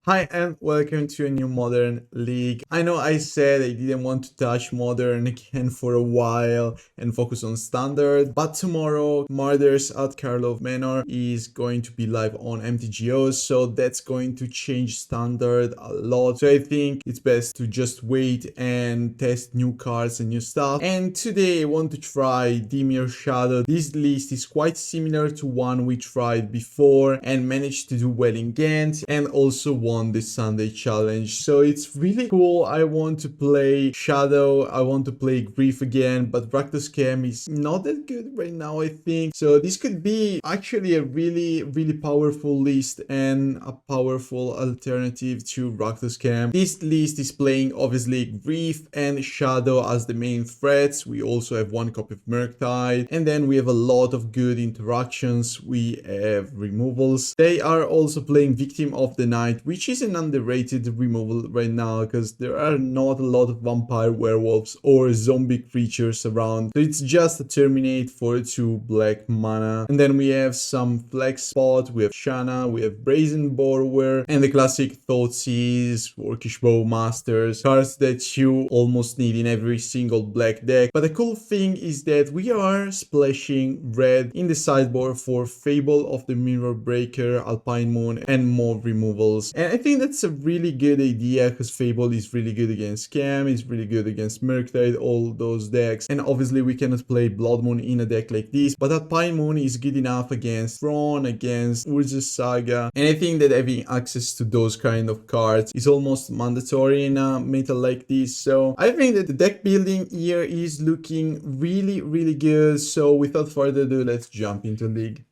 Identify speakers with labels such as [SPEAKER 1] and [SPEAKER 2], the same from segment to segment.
[SPEAKER 1] Hi and welcome to a new Modern League. I know I said I didn't want to touch Modern again for a while and focus on Standard, but tomorrow Murders at Karlov Manor is going to be live on MTGO, so that's going to change Standard a lot. So I think it's best to just wait and test new cards and new stuff. And today I want to try Dimir Shadow. This list is quite similar to one we tried before and managed to do well in Ghent, and also won the Sunday challenge. So it's really cool. I want to play Shadow, I want to play Grief again, but Rakdos Cam is not that good right now, I think. So this could be actually a really powerful list and a powerful alternative to Rakdos Cam. This list is playing obviously Grief and Shadow as the main threats. We also have one copy of Murktide, and then we have a lot of good interactions. We have removals. They are also playing Victim of the Night, which is an underrated removal right now because there are not a lot of vampire, werewolves or zombie creatures around. So it's just a terminate for 2 black mana. And then we have some flex spot, we have Tishana, we have Brazen Borrower, and the classic Thoughtseize, Orcish Bowmasters, cards that you almost need in every single black deck. But the cool thing is that we are splashing red in the sideboard for Fable of the Mirror Breaker, Alpine Moon, and more removals. And I think that's a really good idea because Fable is really good against Scam, is really good against Murktide, all those decks. And obviously we cannot play Blood Moon in a deck like this, but Alpine Moon is good enough against Thrawn, against Urza's Saga. And I think that having access to those kind of cards is almost mandatory in a meta like this. So I think that the deck building here is looking really good. So without further ado, let's jump into League.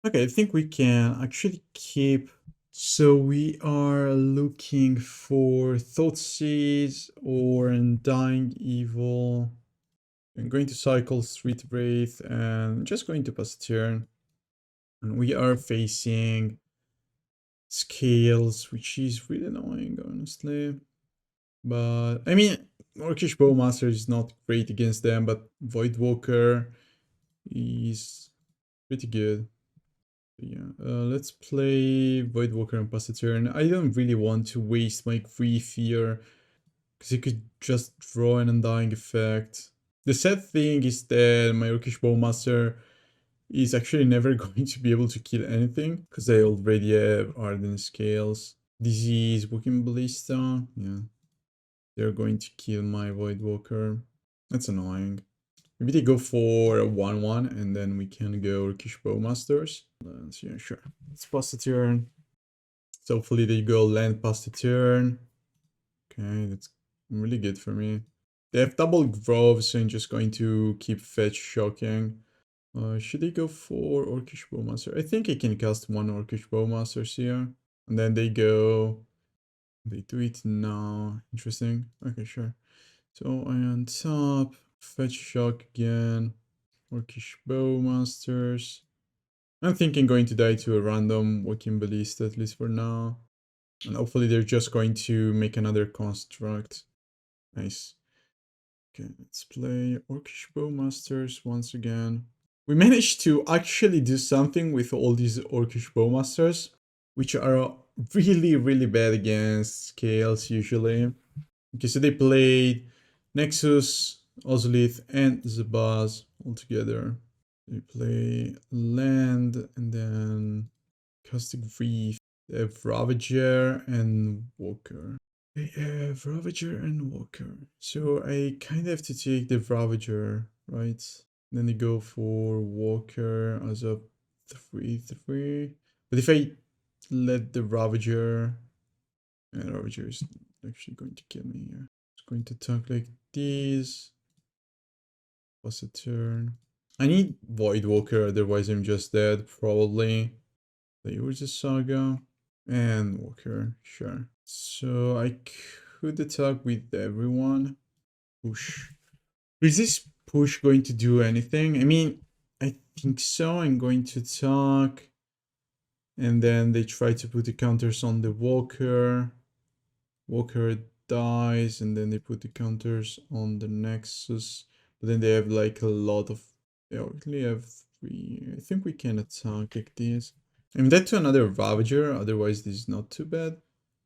[SPEAKER 1] Okay, I think we can actually keep. So we are looking for Thoughtseize or Undying Evil. I'm going to cycle Street Wraith and just going to pass a turn. And we are facing Scales, which is really annoying, honestly. But I mean, Orcish Bowmasters is not great against them, but Voidwalker is pretty good. Yeah, let's play Voidwalker and pass a turn. I don't really want to waste my grief here, because you could just draw an Undying effect. The sad thing is that my Orcish Bowmaster is actually never going to be able to kill anything, because I already have Hardened Scales. Disease, Walking Ballista, yeah. They're going to kill my Voidwalker. That's annoying. Maybe they go for a 1-1 and then we can go Orcish Bowmasters. Yeah, sure. Let's pass the turn. So hopefully they go land past the turn. Okay, that's really good for me. They have double Grove, so I'm just going to keep fetch shocking. Should they go for Orcish Bowmaster? I think I can cast one Orcish Bowmasters here. And then they go... They do it now. Interesting. Okay, sure. So I on top. Fetch shock again. Orcish Bowmasters. I'm thinking going to die to a random Walking Ballista, at least for now. And hopefully they're just going to make another construct. Nice. Okay, let's play Orcish Bowmasters once again. We managed to actually do something with all these Orcish Bowmasters, which are really bad against Scales usually. Okay, so they played Nexus, Ozolith, and Zabaz all together. They play land and then Caustic Reef. They have Ravager and Walker. They have Ravager and Walker. So I kind of have to take the Ravager, right? Then they go for Walker as a 3/3. But if I let the Ravager... Yeah, Ravager is actually going to kill me here. It's going to attack like this. Pass a turn. I need Voidwalker, otherwise I'm just dead, probably. The Urza Saga. And Walker, sure. So I could attack with everyone. Push. Is this push going to do anything? I mean, I think so. I'm going to attack. And then they try to put the counters on the Walker. Walker dies, and then they put the counters on the Nexus. But then they have like a lot of... They only have 3. I think we can attack like this. I'm dead to another Ravager, otherwise this is not too bad.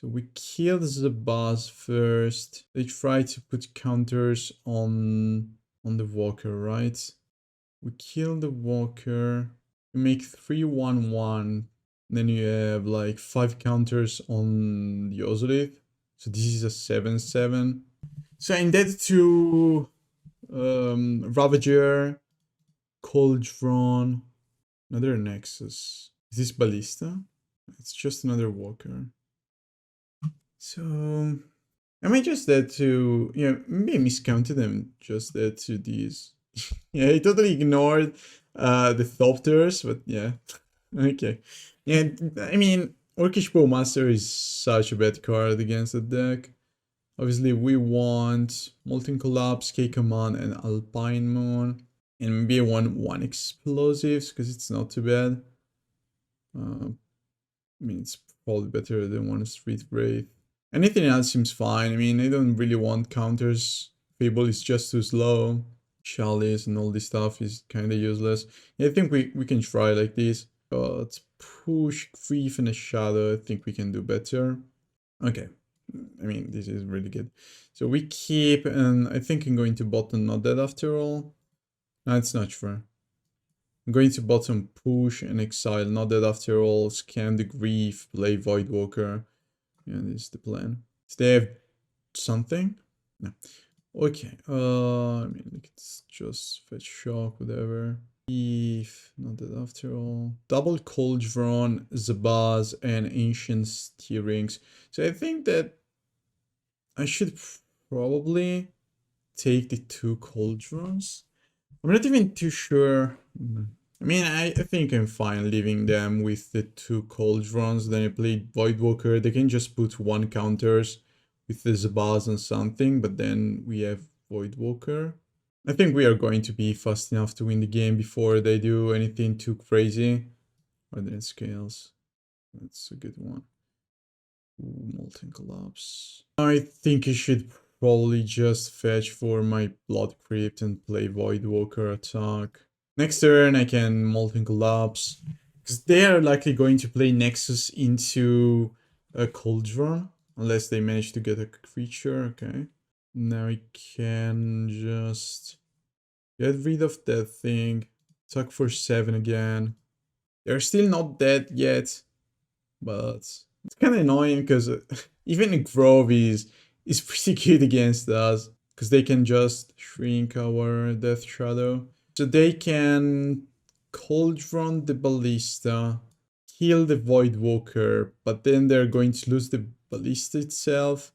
[SPEAKER 1] So we killed the boss first. They try to put counters on the walker, right? We kill the walker. We make 3/1/1. Then you have like 5 counters on the Ozolith. So this is a 7/7. So I'm dead to Ravager, Cauldron, another Nexus. Is this Ballista? It's just another walker. So am I just dead to, maybe I miscounted them, just dead to these. Yeah, I totally ignored the Thopters, but yeah. Okay. Yeah, I mean, Orcish Bowmaster is such a bad card against the deck. Obviously, we want Molten Collapse, K-Command, and Alpine Moon. And maybe I want 1 Explosives, because it's not too bad. I mean, it's probably better than 1 Street Wraith. Anything else seems fine. I mean, I don't really want counters. Fable is just too slow. Chalice and all this stuff is kind of useless. Yeah, I think we can try like this. But push, Grief, and a Shadow, I think we can do better. Okay. I mean, this is really good. So we keep, and I think I'm going to bottom Not Dead after all. No, it's not fair. I'm going to bottom push and exile Not Dead after all, scan the Grief, play Voidwalker. Yeah, this is the plan. So they have something? No. Okay, I mean, it's just fetch shock, whatever. If not that after all. Double Cauldron, Zabaz, and Ancient Steerings. So I think that I should probably take the 2 Cauldrons. I'm not even too sure. I mean, I think I'm fine leaving them with the 2 Cauldrons. Then I played Voidwalker. They can just put 1 counters with the Zabaz and something, but then we have Voidwalker. I think we are going to be fast enough to win the game before they do anything too crazy. Hardened Scales. That's a good one. Ooh, Molten Collapse. I think I should probably just fetch for my Blood Crypt and play Voidwalker attack. Next turn I can Molten Collapse. Because they are likely going to play Nexus into a Cauldron. Unless they manage to get a creature, okay. Now I can just get rid of that thing. Attack for 7 again. They're still not dead yet. But it's kind of annoying because even Grove is pretty good against us. Because they can just shrink our Death Shadow. So they can Cauldron the Ballista, kill the Voidwalker, but then they're going to lose the Ballista itself.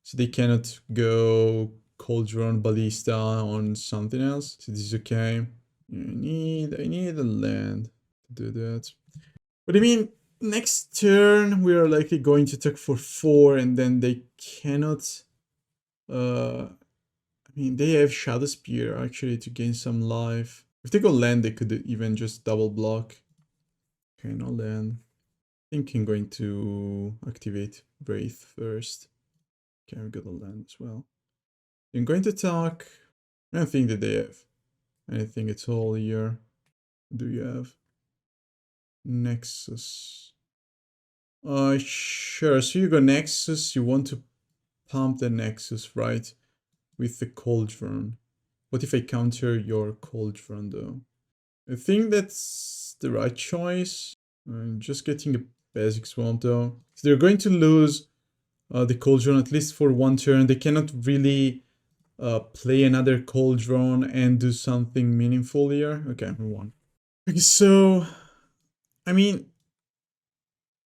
[SPEAKER 1] So they cannot go Cauldron Ballista on something else. So this is okay. I need a land to do that. But I mean, next turn we are likely going to attack for 4 and then they cannot... I mean, they have Shadow Spear actually to gain some life. If they go land, they could even just double block. Okay, no land. I think I'm going to activate Wraith first. Okay, we got a land as well. I'm going to attack. I don't think that they have anything at all here. What do you have? Nexus. Sure. So you go Nexus. You want to pump the Nexus, right? With the Cauldron. What if I counter your Cauldron though? I think that's the right choice. I'm just getting a basic swamp though. So they're going to lose the Cauldron at least for 1 turn. They cannot really play another Cauldron and do something meaningful here. Okay, we won. Okay, so I mean,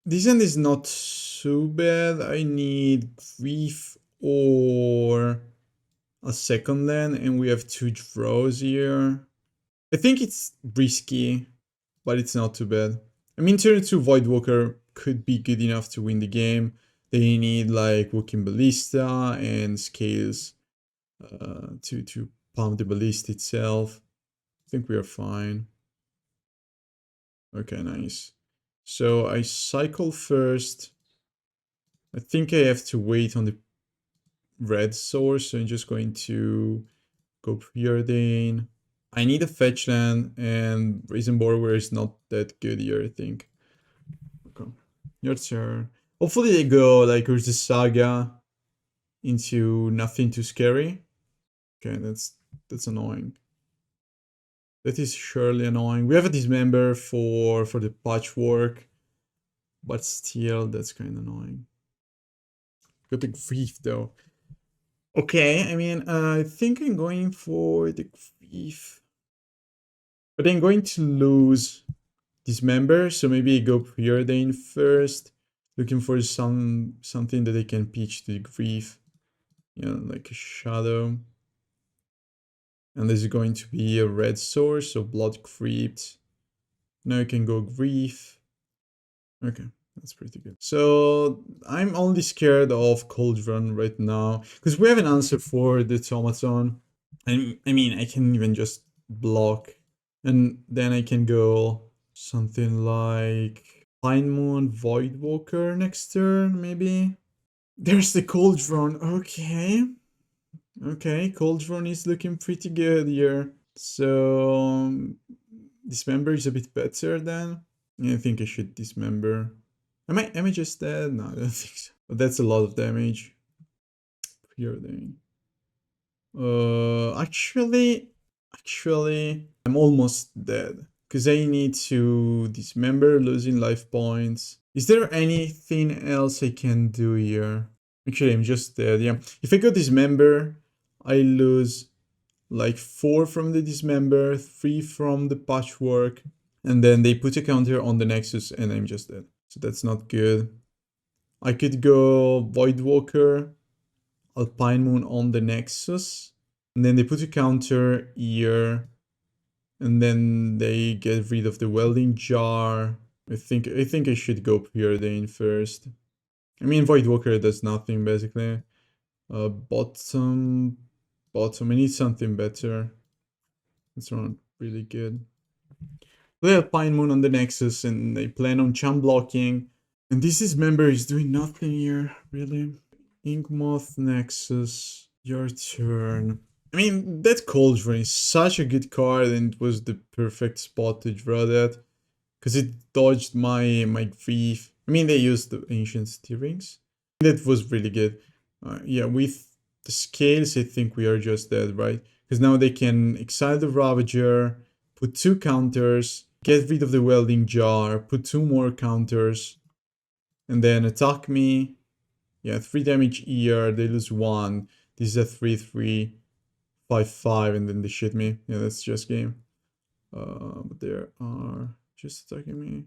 [SPEAKER 1] this end is not so bad. I need Grief or a second land, and we have 2 draws here. I think it's risky, but it's not too bad. I mean, turn 2 Voidwalker could be good enough to win the game. They need like Walking Ballista and Scales to pump the Ballista itself. I think we are fine. Okay, nice. So I cycle first. I think I have to wait on the red source, so I'm just going to go Preordain. I need a fetch land, and Brazen Borrower is not that good here, I think. Okay. Your turn. Hopefully they go like Urza Saga into nothing too scary. Okay, that's annoying. That is surely annoying. We have a Dismember for the patchwork, but still, that's kind of annoying. Got the Grief though. Okay, I mean, I think I'm going for the Grief. But I'm going to lose Dismember, so maybe I go Preordain first. Looking for something that I can pitch to the Grief. You know, like a Shadow. And this is going to be a red source, so Blood Crypt. Now I can go Grief. Okay, that's pretty good. So I'm only scared of Cauldron right now, because we have an answer for the Automaton. And I mean, I can even just block, and then I can go something like Alpine Moon, Voidwalker next turn, maybe. There's the Cauldron. Okay. Okay, Cauldron is looking pretty good here. So Dismember is a bit better then. I think I should Dismember. Am I just dead? No, I don't think so. But that's a lot of damage. Preordain. Actually, I'm almost dead. Because I need to Dismember, losing life points. Is there anything else I can do here? Actually, I'm just dead, yeah. If I go Dismember, I lose like 4 from the Dismember, 3 from the Patchwork, and then they put a counter on the Nexus and I'm just dead. So that's not good. I could go Voidwalker, Alpine Moon on the Nexus, and then they put a counter here, and then they get rid of the Welding Jar. I think I should go Preordain first. I mean, Voidwalker does nothing basically. Bottom, I need something better. It's not really good. Play Alpine Moon on the Nexus, and they plan on chum blocking. And this Dismember is doing nothing here, really. Inkmoth Nexus, your turn. I mean, that Cauldron is such a good card, and it was the perfect spot to draw that. Because it dodged my Grief. I mean, they used the Ancient Stirrings. That was really good. Yeah, with the Scales, I think we are just dead, right? Because now they can exile the Ravager, put 2 counters, get rid of the Welding Jar, put 2 more counters, and then attack me. Yeah, 3 damage here, they lose 1. This is a 3-3, 5-5, and then they shit me. Yeah, that's just game. But they are just attacking me.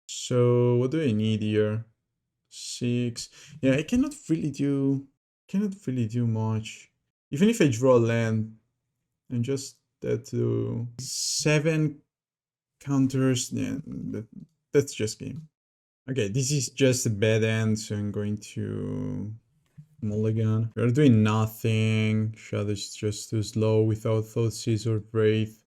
[SPEAKER 1] So what do I need here? 6. Yeah, I cannot really do much. Even if I draw land, I'm just dead to 7 counters. Yeah, that's just game. Okay, this is just a bad end, so I'm going to Mulligan. We're doing nothing. Shadow is just too slow without Thoughtseize or Wraith.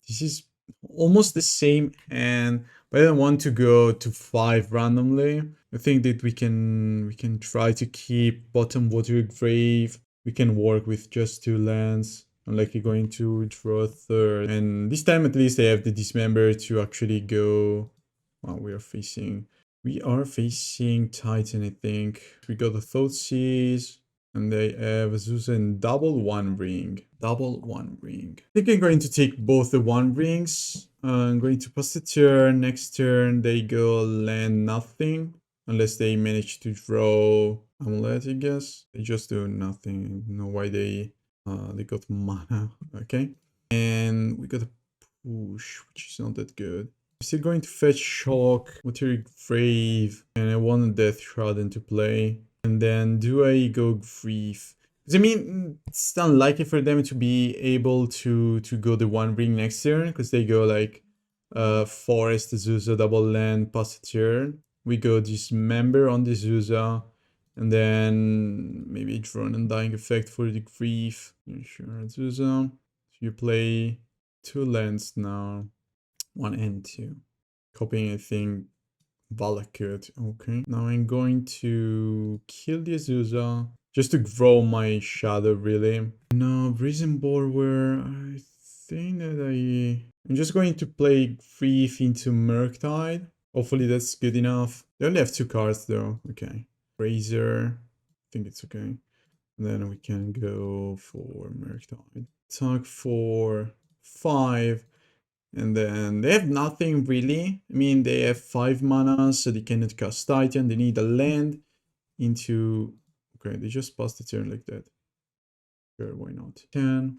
[SPEAKER 1] This is almost the same hand, but I don't want to go to 5 randomly. I think that we can try to keep bottom Watery Grave. We can work with just 2 lands. Unlike you're going to draw a 3rd. And this time at least I have the Dismember to actually go. Well, we are facing Titan, I think. We got the Thoughtseize. And they have Azusa and double 1 ring. I think I'm going to take both the 1 rings. I'm going to pass the turn. Next turn they go land nothing. Unless they manage to draw Amulet, I guess. They just do nothing. I don't know why they got mana. Okay. And we got a push, which is not that good. I'm still going to fetch Shock, Watery Grave, and I want a Death Shroud into play. And then do I go Grief? Because I mean, it's unlikely for them to be able to go the 1 ring next turn, because they go like Forest, Azusa, double land, pass a turn. We go Dismember on the Azusa, and then maybe draw an Undying Effect for the Grief. Yeah, sure, Azusa. So you play 2 lands now, 1 and 2. Copying, I think, Valakut. Okay. Now I'm going to kill the Azusa just to grow my shadow, really. No, Brazen Borrower. I think that I'm just going to play Grief into Murktide. Hopefully that's good enough. They only have 2 cards though. Okay. Razor. I think it's okay. And then we can go for Murktide. Talk for 5. And then they have nothing really. I mean, they have 5 mana, so they cannot cast Titan. They need a land into... Okay, they just passed the turn like that. Sure, why not? 10.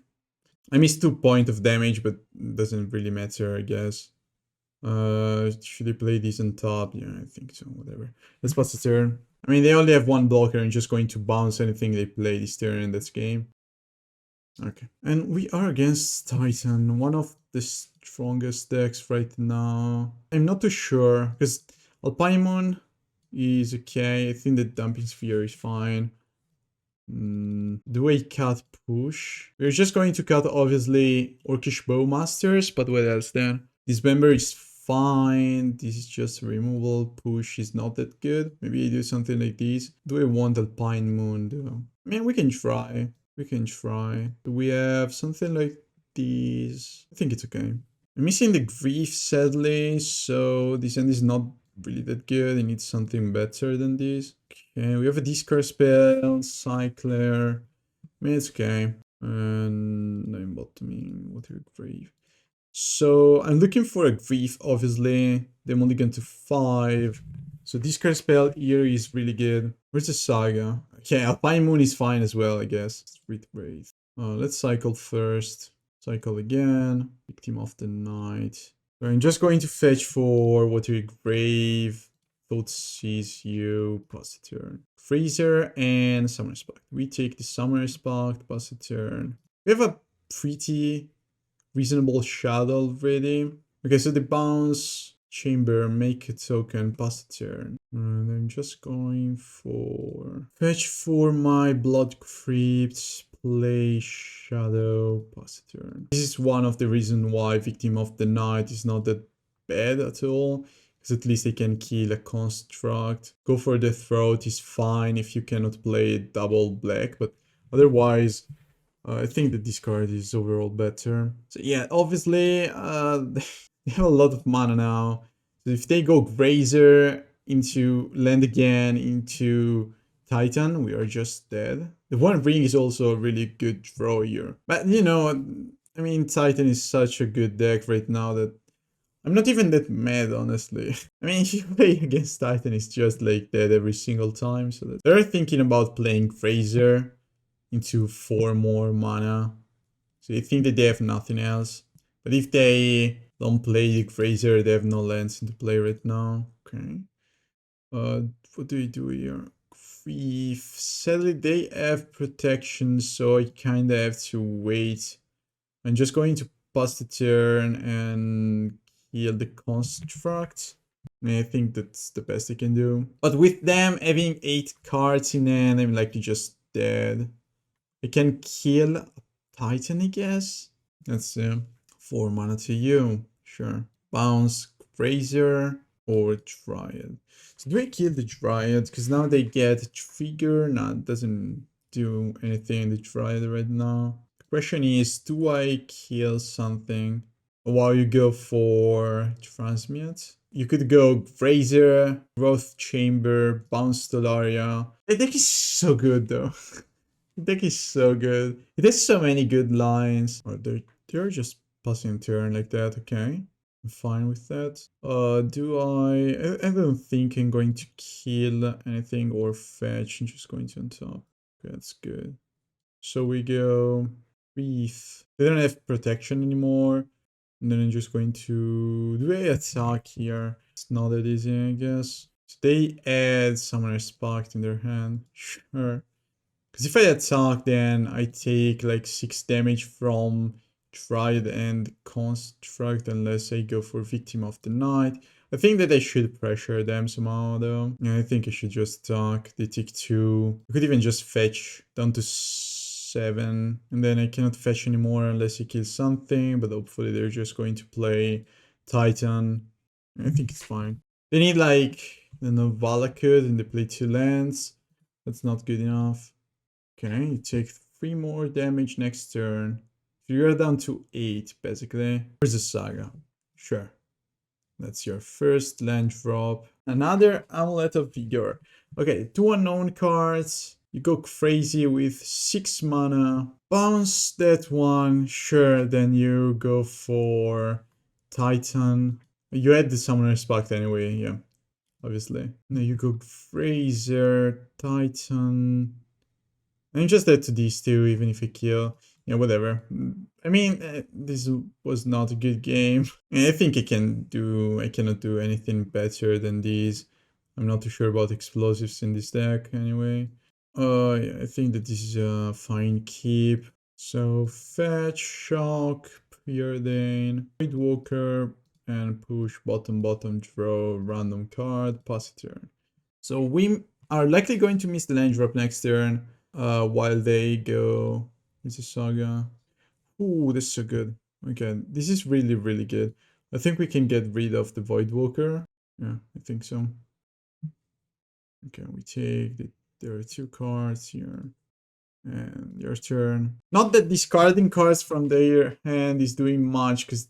[SPEAKER 1] I missed 2 points of damage, but it doesn't really matter, I guess. Should they play this on top? Yeah, I think so, whatever. Let's pass the turn. I mean, they only have 1 blocker and just going to bounce anything they play this turn in this game. Okay. And we are against Titan, one of the strongest decks right now. I'm not too sure, because Alpine Moon is okay. I think the Dumping Sphere is fine. Do I cut push? We're just going to cut, obviously, Orcish Bowmasters, but what else then? Dismember is fine. This is just removal. Push is not that good. Maybe I do something like this. Do I want Alpine Moon though? I mean, we can try. We can try. Do we have something like this? I think it's okay. I'm missing the Grief, sadly, so this end is not really that good. I need something better than this. Okay, we have a discard spell, Cycler. I mean, it's okay. And I'm bottoming Watery Grave. So I'm looking for a Grief, obviously. I'm only going to 5. So discard spell here is really good. Where's the Saga? Okay, Alpine Moon is fine as well, I guess. Street Wraith. Let's cycle first. Cycle again. Victim of the Night. So I'm just going to fetch for Watery Grave. Thoughtseize you. Pass the turn. Freezer and Summoner's Pact. We take the Summoner's Pact. Pass the turn. We have a pretty reasonable shadow already. Okay, so the bounce chamber, make a token, pass the turn. And I'm just going for fetch for my Blood Crypt, play shadow, pass the turn. This is one of the reasons why Victim of the Night is not that bad at all. Because at least they can kill a construct. Go for the throat is fine if you cannot play double black, but otherwise I think that this card is overall better. So yeah, obviously, they have a lot of mana now. So if they go Grazer into land again into Titan, we are just dead. The One Ring is also a really good draw here. But you know, I mean, Titan is such a good deck right now that I'm not even that mad, honestly. I mean, if you play against Titan, it's just like that every single time. So they're thinking about playing Grazer into 4 more mana. So they think that they have nothing else. But if they don't play the Grazer, they have no lands into play right now. Okay. What do we do here? Grief. Sadly, they have protection, so I kinda have to wait. I'm just going to pass the turn and kill the construct. I think that's the best I can do. But with them having 8 cards in hand, I'm likely just dead. I can kill a Titan, I guess. That's 4 mana to you. Sure. Bounce, Razor, or Dryad. So do I kill the Dryad? Because now they get Trigger. No, it doesn't do anything, the Dryad right now. The question is, do I kill something while you go for Transmute? You could go Razor, Growth Chamber, Bounce Stellaria. The deck is so good though. The deck is so good. It has so many good lines. Or they're just passing turn like that, okay. I'm fine with that. I don't think I'm going to kill anything or fetch. I'm just going to on top. Okay, that's good. So we go Wreath. They don't have protection anymore. And then I'm just going to do a attack here. It's not that easy, I guess. So they add Summoner's Pact in their hand. Sure. Because if I attack, then I take like 6 damage from Dryad and Construct unless I go for Victim of the Night. I think that I should pressure them somehow though. Yeah, I think I should just attack. They take 2. I could even just fetch down to 7. And then I cannot fetch anymore unless I kill something. But hopefully they're just going to play Titan. I think it's fine. They need like, I don't know, Valakut and they play 2 lands. That's not good enough. Okay, you take 3 more damage next turn. So you're down to 8, basically. Where's the Saga? Sure. That's your first land drop. Another Amulet of Vigor. Okay, 2 unknown cards. You go crazy with 6 mana. Bounce that one. Sure, then you go for Titan. You had the Summoner's Pact anyway, yeah. Obviously. Now you go Fraser, Titan. I'm just dead to these two, even if I kill. Yeah, whatever. I mean, this was not a good game. I think I cannot do anything better than these. I'm not too sure about explosives in this deck anyway. Yeah, I think that this is a fine keep. So fetch, shock, Preordain, Voidwalker, and push bottom, draw random card, pass a turn. So we are likely going to miss the land drop next turn. While they go, it's a saga. Ooh, this is so good. Okay, this is really, really good. I think we can get rid of the Voidwalker. Yeah, I think so. Okay, we take there are 2 cards here. And your turn. Not that discarding cards from their hand is doing much, because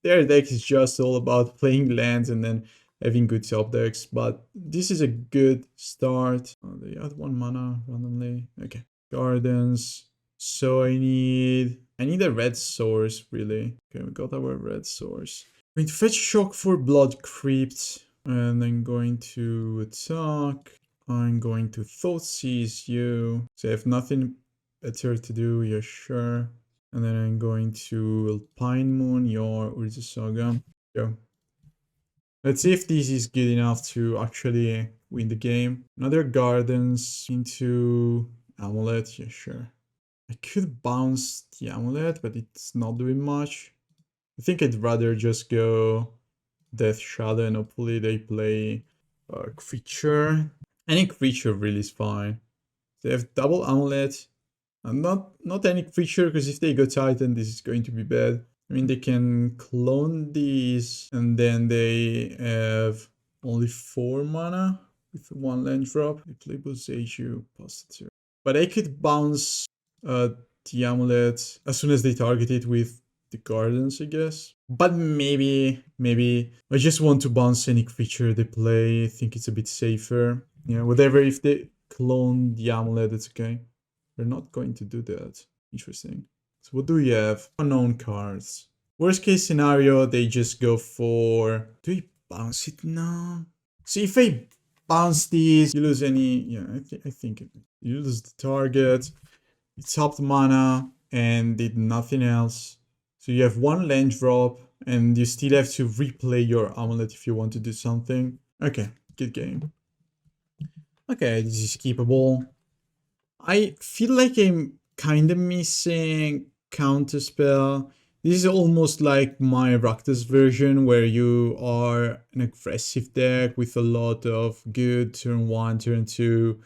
[SPEAKER 1] their deck is just all about playing lands and then having good top decks, but this is a good start. Oh, they add 1 mana randomly. Okay. Gardens. So I need a red source, really. Okay, we got our red source. I'm going to fetch shock for Blood Crypt, and then going to attack. I'm going to Thoughtseize you. So I have nothing better to do, yeah, sure. And then I'm going to Alpine Moon your Urza Saga. Go. Let's see if this is good enough to actually win the game. Another Gardens into Amulet, yeah, sure. I could bounce the Amulet, but it's not doing much. I think I'd rather just go Death Shadow and hopefully they play a creature. Any creature really is fine. They have double Amulet. And not any creature, because if they go Titan, this is going to be bad. I mean, they can clone these, and then they have only 4 mana with 1 land drop. They play Boseiju, positive. But I could bounce the Amulet as soon as they target it with the Gardens, I guess. But maybe I just want to bounce any creature they play. I think it's a bit safer. Yeah, whatever, if they clone the Amulet, it's okay. They're not going to do that. Interesting. So what do we have? Unknown cards. Worst case scenario, they just go for... Do we bounce it now? So if I bounce these, you lose any... Yeah, I think you lose the target. It's tapped mana and did nothing else. So you have 1 land drop and you still have to replay your Amulet if you want to do something. Okay, good game. Okay, this is keepable. I feel like I'm kind of missing Counterspell. This is almost like my Rakdos version, where you are an aggressive deck with a lot of good turn 1, turn 2,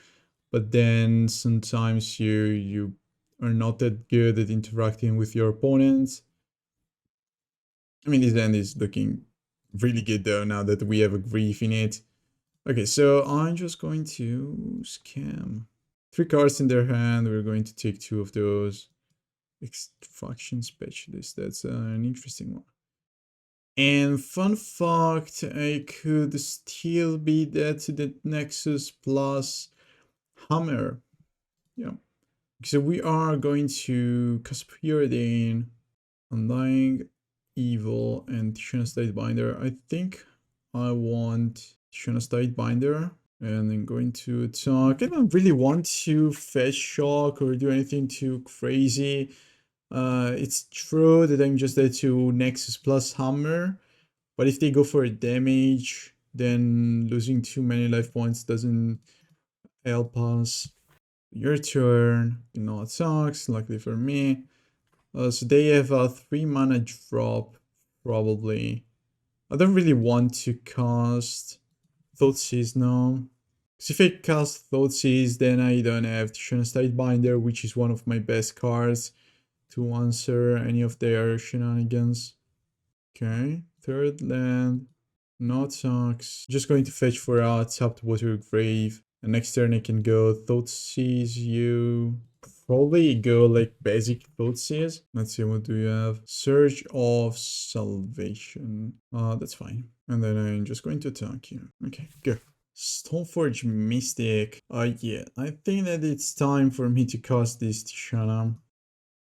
[SPEAKER 1] but then sometimes you are not that good at interacting with your opponents. I mean, this end is looking really good though, now that we have a grief in it. Okay, so I'm just going to scam. 3 cards in their hand, we're going to take 2 of those. Extraction Specialist, that's an interesting one. And fun fact, I could still be dead to the Nexus plus Hammer. Yeah. So we are going to cast Preordain, Undying Evil, and Tishana's Tidebinder. I think I want Tishana's Tidebinder. And I'm going to attack. I don't really want to fetch shock or do anything too crazy. It's true that I'm just there to Nexus plus Hammer, but if they go for a damage, then losing too many life points doesn't help us. Your turn, no attacks, luckily for me. So they have a 3 mana drop, probably. I don't really want to cast Thoughtseize now. Because if I cast Thoughtseize, then I don't have Tishana's Tidebinder, which is one of my best cards to answer any of their shenanigans. Okay, 3rd land, no attacks. Just going to fetch for a tapped Watery Grave. And next turn I can go Thoughtseize you. probably go like basic Thoughtseize. Let's see, what do you have? Surge of Salvation. That's fine. And then I'm just going to attack you. Okay, go. Stoneforge Mystic. Yeah, I think that it's time for me to cast this Tishana.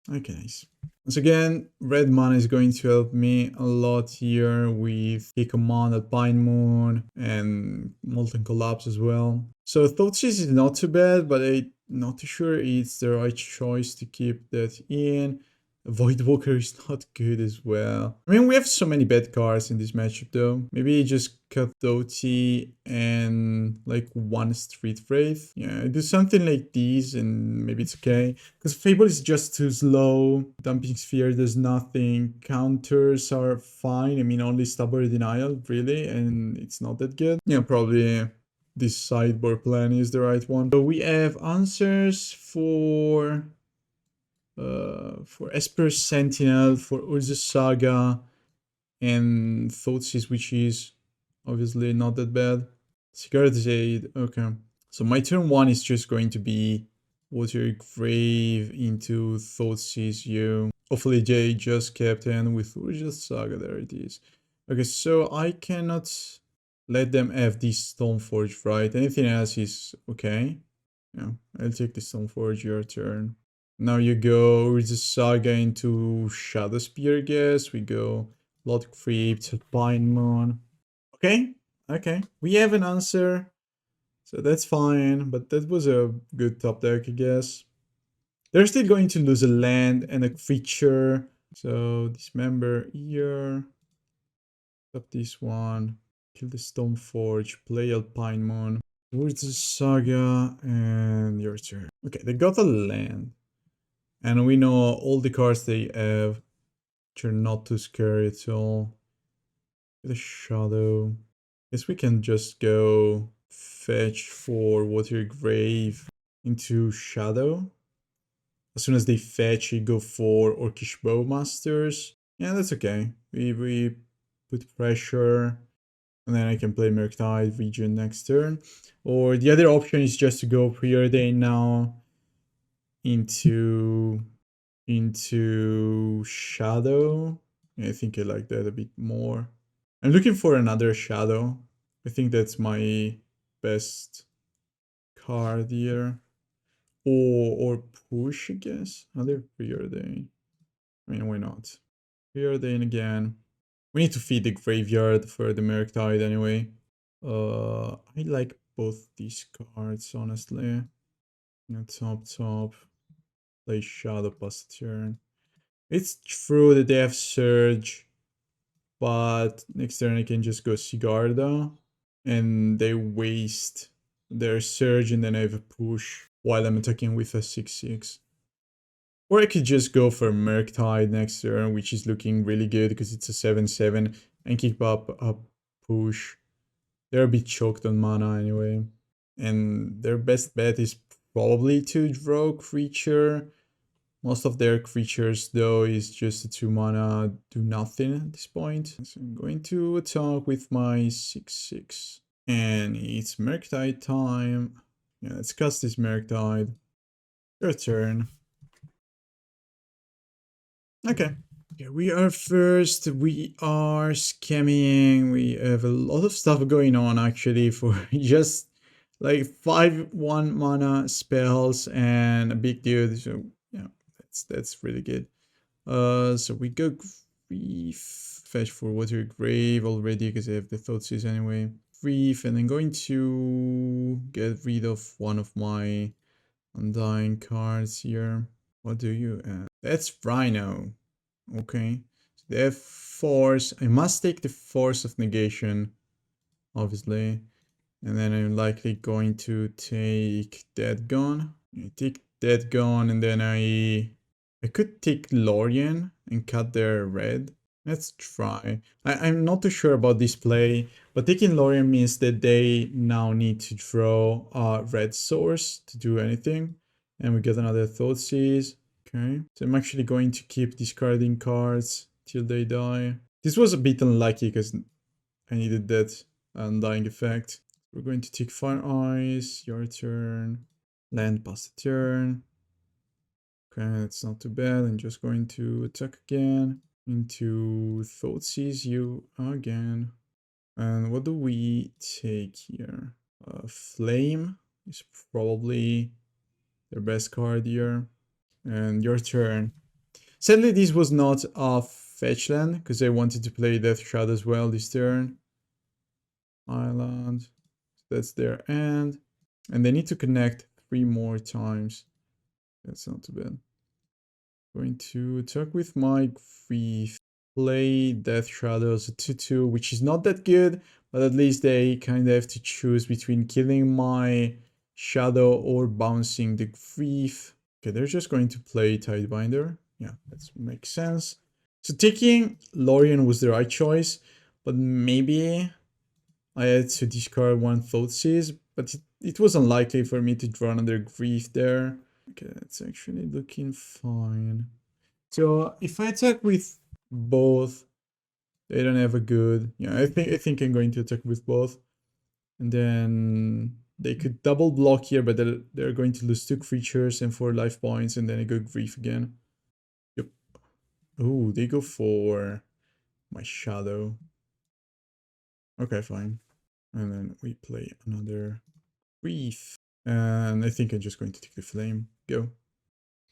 [SPEAKER 1] Okay, nice. Once again, red mana is going to help me a lot here with a command Alpine Moon and Molten Collapse as well. So Thoughtseize is not too bad, but I'm not too sure it's the right choice to keep that in. Voidwalker is not good as well. I mean, we have so many bad cards in this matchup though. Maybe just cut Dauthi and like one Street Wraith. Yeah, do something like these and maybe it's okay. Because Fable is just too slow. Dumping Sphere does nothing. Counters are fine. I mean, only Stubborn Denial, really, and it's not that good. Yeah, probably this sideboard plan is the right one. So we have answers for Esper Sentinel, for Urza Saga, and Thoughtseize, which is obviously not that bad. Cigarette Aid, okay. So my turn 1 is just going to be Watery Grave into Thoughtseize you. Hopefully Jay just kept in with Urza Saga, there it is. Okay, so I cannot let them have this Stoneforge, right? Anything else is okay. Yeah, I'll take the Stoneforge, your turn. Now you go with the Saga into Shadow Spear, I guess. We go Blood Crypt, Alpine Moon. Okay, okay. We have an answer. So that's fine, but that was a good top deck, I guess. They're still going to lose a land and a creature. So Dismember here. Top this one. Kill the Stoneforge. Play Alpine Moon. Where's the Saga? And your turn. Okay, they got a land. And we know all the cards they have, which are not too scary at all. The Shadow. Guess we can just go fetch for Watery Grave into Shadow. As soon as they fetch, you go for Orcish Bowmasters. Yeah, that's okay. We put pressure. And then I can play Murktide Regent next turn. Or the other option is just to go Preordain now into Shadow. I think I like that a bit more. I'm looking for another Shadow. I think that's my best card here. Or push, I guess. Another Preordain. I mean, why not? Preordain again. We need to feed the graveyard for the Murktide anyway. I like both these cards, honestly. Top. Play Shadow past turn. It's true that they have Surge, but next turn I can just go Sigarda, and they waste their Surge and then I have a push while I'm attacking with a 6/6. Or I could just go for Murktide next turn, which is looking really good because it's a 7/7 and keep up a push. They're a bit choked on mana anyway. And their best bet is probably to draw creature. Most of their creatures, though, is just a 2 mana, do nothing at this point. So I'm going to attack with my 6/6. And it's Murktide time. Yeah, let's cast this Murktide. Your turn. Okay. Okay, we are first. We are scamming. We have a lot of stuff going on, actually, for just like 5/1 mana spells and a big dude. So, yeah. That's really good. So we go Grief, fetch for Watery Grave already because I have the Thoughtseize anyway. Grief, and I'm going to get rid of one of my Undying cards here. What do you have? That's Rhino. Okay. So they have Force. I must take the Force of Negation, obviously. And then I'm likely going to take Dead Gone. I take Dead Gone and then I could take Lorien and cut their red. Let's try. I'm not too sure about this play, but taking Lorien means that they now need to draw a red source to do anything. And we get another Thoughtseize. Okay, so I'm actually going to keep discarding cards till they die. This was a bit unlucky because I needed that Undying effect. We're going to take Fire Eyes, your turn. Land past the turn. Okay, that's not too bad. I'm just going to attack again. Into Thoughtseize you again. And what do we take here? Flame is probably their best card here. And your turn. Sadly, this was not a fetch land, because I wanted to play Death Shadow as well this turn. Island. That's their end. And they need to connect 3 more times. That's not too bad. Going to attack with my Grief. Play Death Shadow as a 2-2, which is not that good, but at least they kind of have to choose between killing my Shadow or bouncing the Grief. Okay, they're just going to play Tidebinder. Yeah, that makes sense. So taking Lorien was the right choice, but maybe I had to discard one Thoughtseize, but it was unlikely for me to draw another Grief there. Okay, that's actually looking fine. So if I attack with both, they don't have a good. Yeah, I think I'm going to attack with both, and then they could double block here, but they're going to lose 2 creatures and 4 life points, and then I go Grief again. Yep. Oh, they go for my Shadow. Okay, fine. And then we play another Grief, and I think I'm just going to take the Flame. Go.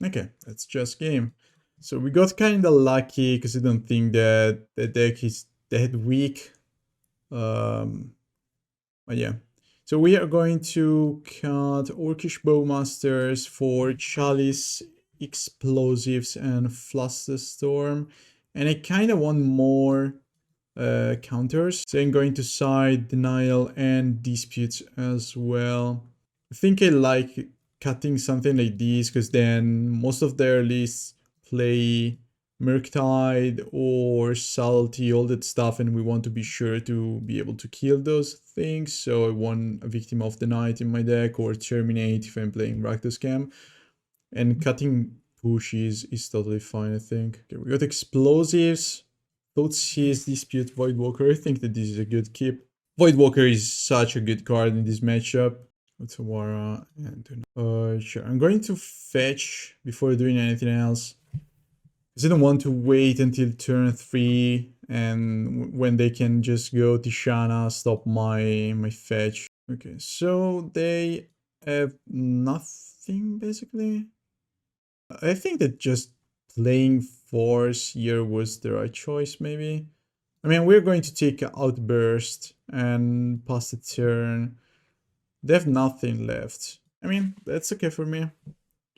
[SPEAKER 1] Okay, that's just game. So we got kind of lucky because I don't think that the deck is that weak. But yeah. So we are going to cut Orcish Bowmasters for Chalice, Explosives, and Flusterstorm. And I kind of want more counters. So I'm going to side Denial and Disputes as well. I think I like cutting something like this because then most of their lists play Murktide or Salty, all that stuff, and we want to be sure to be able to kill those things. So I want a Victim of the Night in my deck or Terminate if I'm playing Rakdos Scam. And cutting push is totally fine, I think. Okay, we got Explosives. Thoughtseize, Dispute, Voidwalker. I think that this is a good keep. Voidwalker is such a good card in this matchup. Otawara and sure. I'm going to fetch before doing anything else. Because I don't want to wait until turn 3 and when they can just go Tishana, stop my fetch. Okay, so they have nothing basically. I think that just playing Force here was the right choice maybe. I mean, we're going to take Outburst and pass the turn. They have nothing left. I mean, that's okay for me.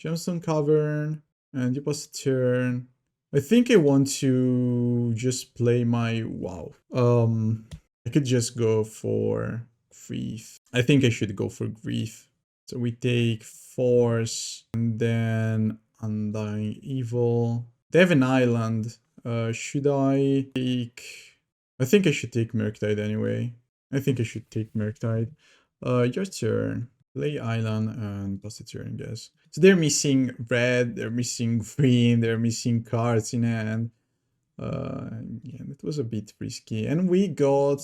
[SPEAKER 1] Gemstone Cavern, and you pass the turn. I think I want to just play my wow. I could just go for Grief. I think I should go for Grief. So we take Force and then Undying Evil. They have an island. Should I take? I think I should take Murktide anyway. I think I should take Murktide. Your turn. Play island and pass the turn, guys. So they're missing red, they're missing green, they're missing cards in hand. Yeah, it was a bit risky. And we got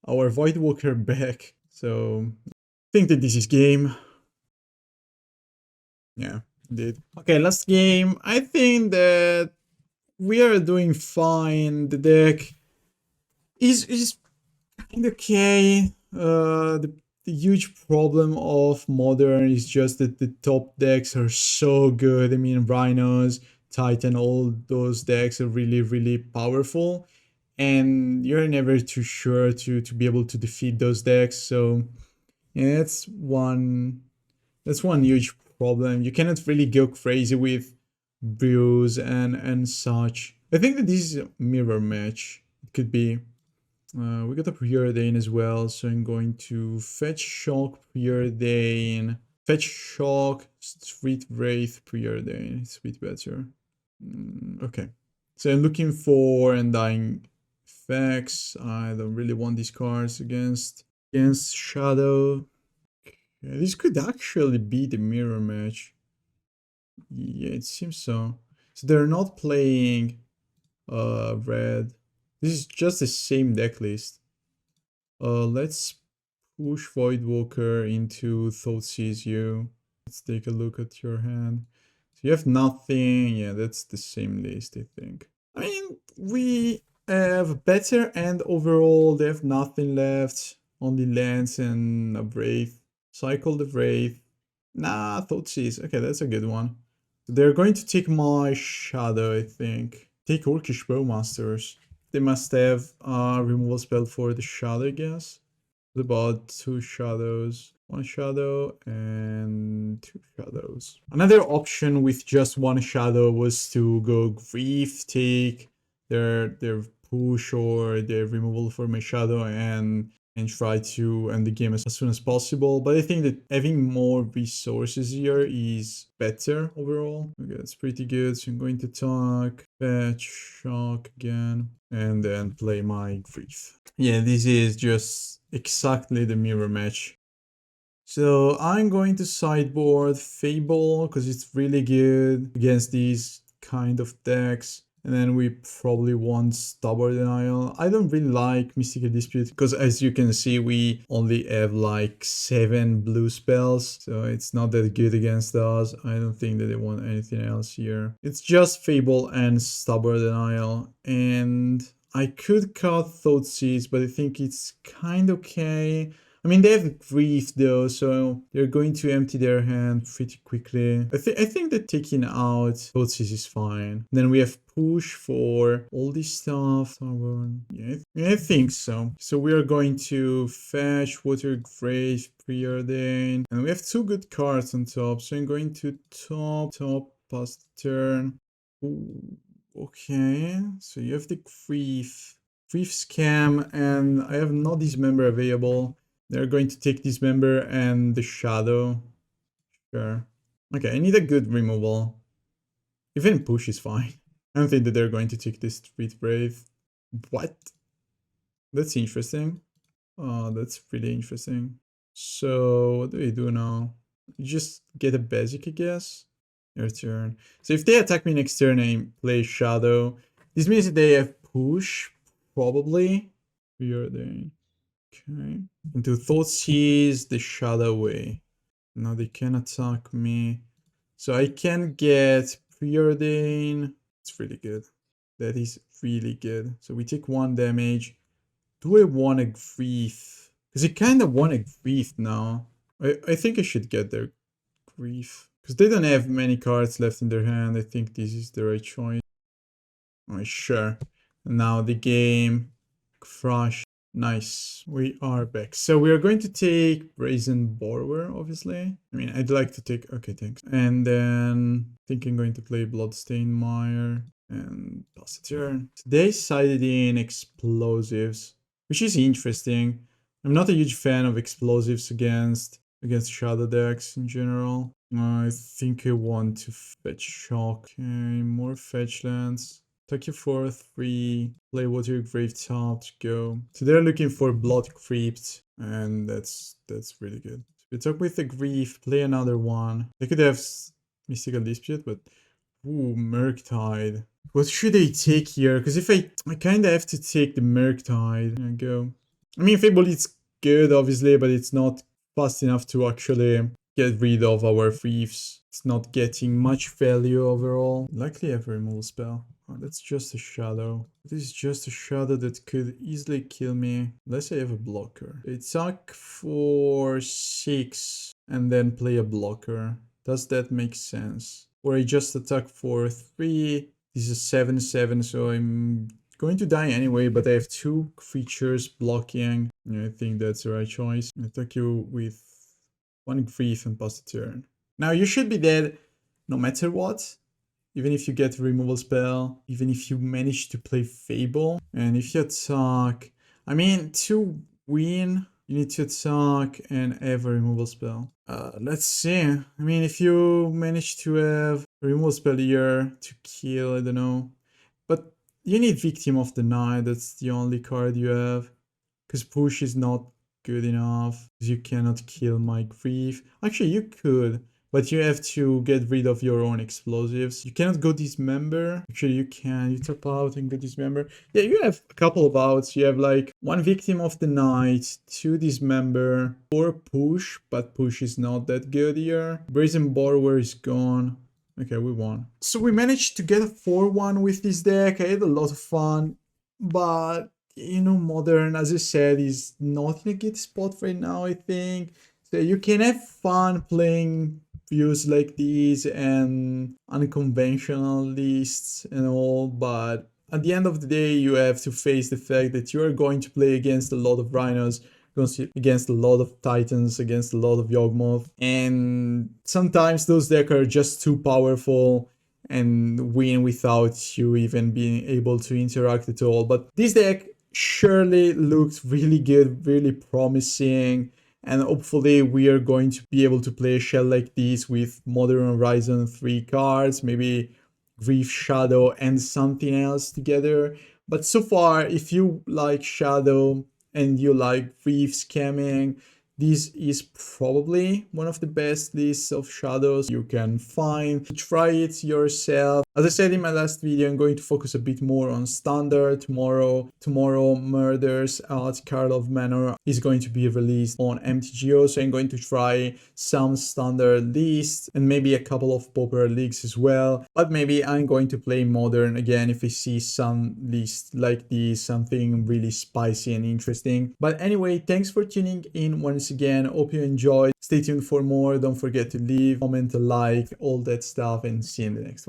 [SPEAKER 1] our Voidwalker back. So I think that this is game. Yeah, indeed. Okay, last game. I think that we are doing fine. The deck is kind of okay. The huge problem of Modern is just that the top decks are so good. I mean, Rhinos, Titan, all those decks are really, really powerful. And you're never too sure to be able to defeat those decks. So yeah, that's one huge problem. You cannot really go crazy with brews and such. I think that this is a mirror match. It could be. We got a Preordain as well, so I'm going to fetch Shock, Preordain, fetch Shock, Street Wraith, Preordain. It's a bit better. Okay, so I'm looking for Undying Effects. I don't really want these cards against Shadow. Yeah, this could actually be the mirror match. Yeah, it seems so. So they're not playing red. This is just the same deck list. Let's push Voidwalker into Thoughtseize you. Let's take a look at your hand. So you have nothing. Yeah, that's the same list, I think. I mean, we have better and overall they have nothing left. Only lands and a Wraith. Cycle the Wraith. Nah, Thoughtseize. Okay, that's a good one. They're going to take my Shadow, I think. Take Orcish Bowmasters. They must have a removal spell for the Shadow, I guess. About 2 shadows. 1 shadow and 2 shadows. Another option with just 1 shadow was to go Grief, take their push or their removal for my shadow and try to end the game as soon as possible. But I think that having more resources here is better overall. Okay, that's pretty good. So I'm going to talk, fetch, shock again, and then play my Grief. Yeah, this is just exactly the mirror match. So I'm going to sideboard Fable because it's really good against these kind of decks. And then we probably want Stubborn Denial. I don't really like Mystical Dispute because as you can see, we only have like 7 blue spells. So it's not that good against us. I don't think that they want anything else here. It's just Fable and Stubborn Denial. And I could cut Thoughtseize, but I think it's kind of okay. I mean, they have Grief though, so they're going to empty their hand pretty quickly. I think that taking out Thoughtseize is fine. Then we have Push for all this stuff. Yeah, I think so. So we are going to fetch Watery Grave, Preordain. And we have 2 good cards on top. So I'm going to top, pass the turn. Ooh, okay, so you have the Grief Scam, and I have no Dismember available. They're going to take Dismember and the Shadow. Sure. Okay, I need a good removal. Even Push is fine. I don't think that they're going to take this Street Wraith. What? That's interesting. Oh, that's really interesting. So, what do we do now? You just get a basic, I guess. Your turn. So if they attack me next turn, I play Shadow. This means that they have Push, probably. Preordain. Okay. Into Thoughtseize the Shadow away. Now they can attack me. So I can get Preordain. It's really good. That is really good. So we take 1 damage. Do I want a Grief? Because I kind of want a Grief now. I think I should get their Grief. Because they don't have many cards left in their hand. I think this is the right choice. Alright, sure. And now the game. Crush. Nice. We are back. So we are going to take Brazen Borrower, obviously. I mean, I'd like to take... Okay, thanks. And then I think I'm going to play Bloodstained Mire and pass the turn. They sided in Explosives, which is interesting. I'm not a huge fan of Explosives against Shadow decks in general. I think I want to fetch Shock. Okay, more fetch lands. Attack you for 3, play Watery Grave top to go. So they're looking for Blood Crypt, and that's really good. So we attack with the Grief, play another one. They could have Mystical Dispute, but ooh, Murktide. What should I take here? Because if I kind of have to take the Murktide and go. I mean, Fable is good, obviously, but it's not fast enough to actually get rid of our Thieves. It's not getting much value overall. Likely have a removal spell. Oh, that's just a shadow. This is just a shadow that could easily kill me. Unless I have a blocker. Attack for 6 and then play a blocker. Does that make sense? Or I just attack for 3. This is a 7/7, so I'm going to die anyway, but I have 2 creatures blocking. I think that's the right choice. I attack you with 1 grief and pass the turn. Now you should be dead no matter what. Even if you get a removal spell, even if you manage to play Fable. And if you attack, I mean, to win, you need to attack and have a removal spell. Let's see. I mean, if you manage to have a removal spell here to kill, I don't know. But you need Victim of the Night, that's the only card you have. Because push is not good enough. You cannot kill my grief. Actually, you could. But you have to get rid of your own explosives. You cannot go Dismember. Actually, you can. You tap out and go Dismember. Yeah, you have a couple of outs. You have like 1 Victim of the Night, 2 Dismember, 4 Push, but Push is not that good here. Brazen Borrower is gone. Okay, we won. So we managed to get a 4-1 with this deck. I had a lot of fun, but you know, Modern, as I said, is not in a good spot right now, I think. So you can have fun playing views like these and unconventional lists and all, but at the end of the day, you have to face the fact that you are going to play against a lot of Rhinos, against a lot of Titans, against a lot of Yawgmoth, and sometimes those decks are just too powerful and win without you even being able to interact at all. But this deck surely looks really good, really promising, and hopefully we are going to be able to play a shell like this with Modern Horizon 3 cards, maybe Grief Shadow and something else together. But so far, if you like Shadow and you like Grief Scamming, this is probably one of the best lists of shadows you can find. Try it yourself. As I said in my last video, I'm going to focus a bit more on standard tomorrow. Tomorrow, Murders at Karlov Manor is going to be released on MTGO, so I'm going to try some standard lists and maybe a couple of popular leagues as well. But maybe I'm going to play Modern again if I see some list like this, something really spicy and interesting. But anyway, thanks for tuning in once again. Hope you enjoyed. Stay tuned for more. Don't forget to leave, comment, like, all that stuff, and see you in the next one.